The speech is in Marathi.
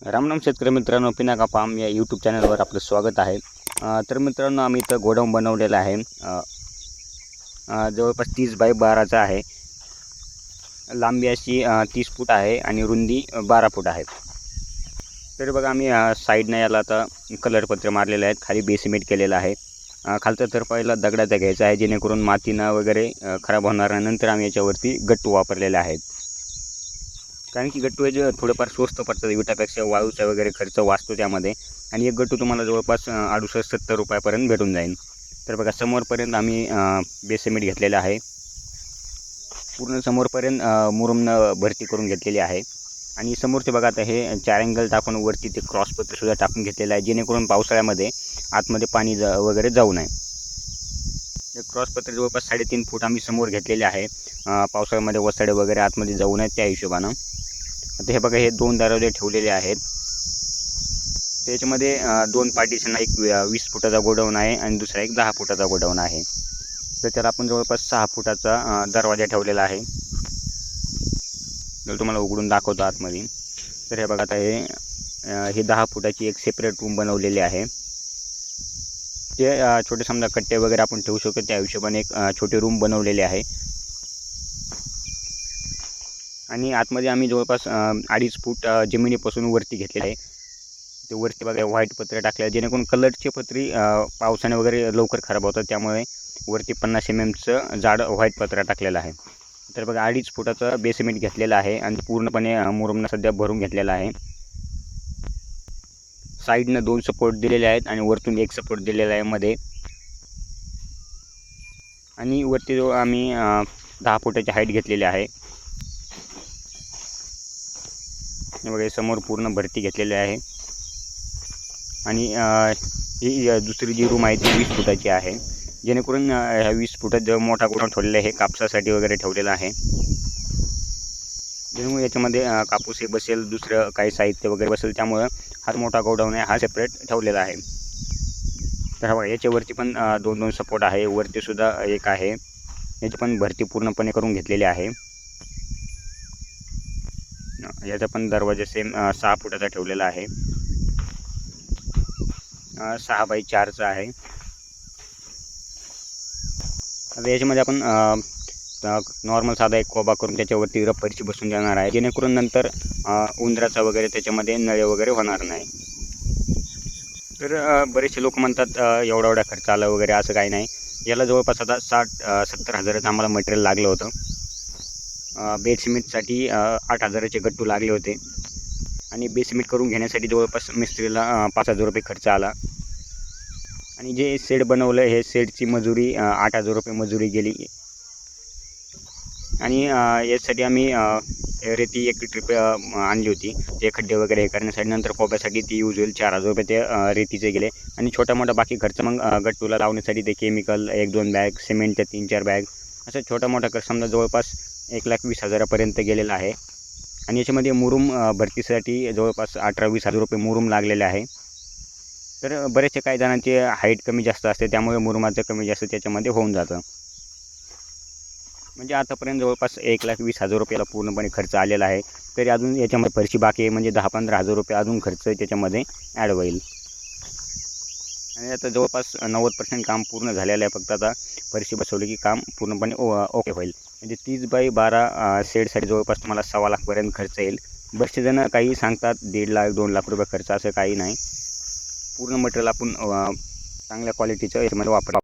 रामनाम शेतकरी मित्रांनो, पिनाका फार्म या यूट्यूब चॅनलवर आपलं स्वागत आहे. तर मित्रांनो, आम्ही इथं गोडाऊन बनवलेलं आहे. जवळपास 30x12चा आहे. लांबी अशी 30 फूट आहे आणि रुंदी 12 फूट आहे. तर बघा, आम्ही साईडनं याला आता कलरपत्र मारलेले आहेत. खाली बेसिमेंट केलेलं आहे. खालचं तर पहिला दगडाचा घ्यायचा आहे, जेणेकरून मातीनं वगैरे खराब होणार नाही. नंतर आम्ही याच्यावरती गट्टू वापरलेले आहेत. कारण की गट्टू हे जे थोडेफार स्वस्त पडतात विटापेक्षा, वाळूचा वगैरे खर्च वाचतो त्यामध्ये. आणि एक गट्टू तुम्हाला जवळपास 68-70 रुपयापर्यंत भेटून जाईल. तर बघा, समोरपर्यंत आम्ही बेसिमेंट घेतलेलं आहे. पूर्ण समोरपर्यंत मुरुमनं भरती करून घेतलेली आहे. आणि समोरचे बघा, आता हे 4 अँगल टाकून वरती ते क्रॉसपत्रसुद्धा टाकून घेतलेलं आहे, जेणेकरून पावसाळ्यामध्ये आतमध्ये पाणी वगैरे जाऊ नये. हे क्रॉसपत्र जवळपास 3.5 फूट आम्ही समोर घेतलेले आहे, पावसाळ्यामध्ये वसाडे वगैरे आतमध्ये जाऊ नये त्या हिशोबानं. आता हे बघा, हे 2 दरवाजे ठेवलेले आहेत. त्याच्यामध्ये 2 पार्टिशन, एक 20 फुटाचा गोडाऊन आहे आणि दुसरा एक 10 फुटाचा गोडाऊन आहे. तर त्याला आपण जवळपास 6 फुटाचा दरवाजा ठेवलेला आहे. जर तुम्हाला उघडून दाखवतो आतमध्ये, तर हे बघा, आता हे 10 फुटाची एक सेपरेट रूम बनवलेली आहे. ते छोटे समजा कट्टे वगैरे आपण ठेवू शकतो, त्या हिशोबाने एक छोटी रूम बनवलेली आहे. आणि आतमध्ये आम्ही जवळपास 2.5 फूट जमिनीपासून वरती घेतलेलं आहे. ते वरती बघा व्हाईट पत्रे टाकले, जेणेकरून कलरची पत्री पावसाने वगैरे लवकर खराब होतात. त्यामुळे वरती 50 mmचं जाड व्हाईट पत्रा टाकलेला आहे. तर बघा, 2.5 फुटाचं बेसमेंट घेतलेलं आहे आणि पूर्णपणे मुरुमनं सध्या भरून घेतलेला आहे. साईडनं 2 सपोर्ट दिलेले आहेत आणि वरतून एक सपोर्ट दिलेला आहे मध्ये. आणि वरती जो आम्ही 10 फुटाची हाईट घेतलेली आहे. बघा, समोर पूर्ण भरती घेतलेली आहे. आणि ही दुसरी जी रूम आहे ती 20 फुटाची आहे, जेणेकरून ह्या 20 फुटात जो मोठा गोडाऊन ठेवलेला आहे, कापसासाठी वगैरे ठेवलेला आहे. जेणेकरून याच्यामध्ये कापूस हे बसेल, दुसरं काही साहित्य वगैरे बसेल, त्यामुळं हा मोठा गोडाऊन आहे, हा सेपरेट ठेवलेला आहे. तर बघा, याच्यावरती पण 2-2 सपोर्ट आहे. वरतीसुद्धा एक आहे. याची पण भरती पूर्णपणे करून घेतलेली आहे. याचा पण दरवाजा सेम 6 फुटाचा ठेवलेला आहे. 6x4चा आहे. आता याच्यामध्ये आपण नॉर्मल साधा एक कोबा करून त्याच्यावरती रबरची बसून जाणार आहे, जेणेकरून नंतर उंदराचा वगैरे त्याच्यामध्ये नळे वगैरे होणार नाही. तर बरेचसे लोक म्हणतात एवढा खर्च आला वगैरे, असं काही नाही. याला जवळपास आता 60-70 हजाराचं आम्हाला मटेरियल लागलं होतं. बेड सिमेंटसाठी 8 हजाराचे गट्टू लागले होते. आणि बेसिमेंट करून घेण्यासाठी जवळपास मिस्त्रीला 5,000 रुपये खर्च आला. आणि जे शेड बनवलं, हे शेडची मजुरी 8,000 रुपये मजुरी गेली. आणि यासाठी आम्ही रेती एक ट्रिप आणली होती, ते खड्डे वगैरे हे करण्यासाठी. नंतर कोब्यासाठी ती यूज होईल, 4,000 रुपये ते रेतीचे गेले. आणि छोटा मोठा बाकी खर्च मग गट्टूला लावण्यासाठी ते केमिकल 1-2 बॅग, सिमेंटच्या 3-4 बॅग, असं छोटा मोठा खर्च समजा जवळपास 1,20,000पर्यंत गेलेला आहे. आणि याच्यामध्ये मुरुम भरतीसाठी जवळपास 18-20 हजार रुपये मुरुम लागलेले आहे. तर बरेचसे काही जणांची हाईट कमी जास्त असते, त्यामुळे मुरुमाचं कमी जास्त त्याच्यामध्ये होऊन जातं. म्हणजे आतापर्यंत जवळपास 1,20,000 रुपयाला पूर्णपणे खर्च आलेला आहे. तरी अजून याच्यामध्ये फरशी बाकी आहे, म्हणजे 10-15 हजार रुपये अजून खर्च त्याच्यामध्ये ॲड होईल. आणि आता जवळपास 90% काम पूर्ण झालेलं आहे. फक्त आता फरशी बसवली की काम पूर्णपणे ओके होईल. म्हणजे 30x12 शेडसाठी जवळपास तुम्हाला 1.25 लाखपर्यंत खर्च येईल. बरेचसे जण काही सांगतात 1.5 लाख 2 लाख रुपये खर्च, असं काही नाही. पूर्ण मटेरियल आपण चांगल्या क्वालिटीचं याच्यामध्ये वापरतो.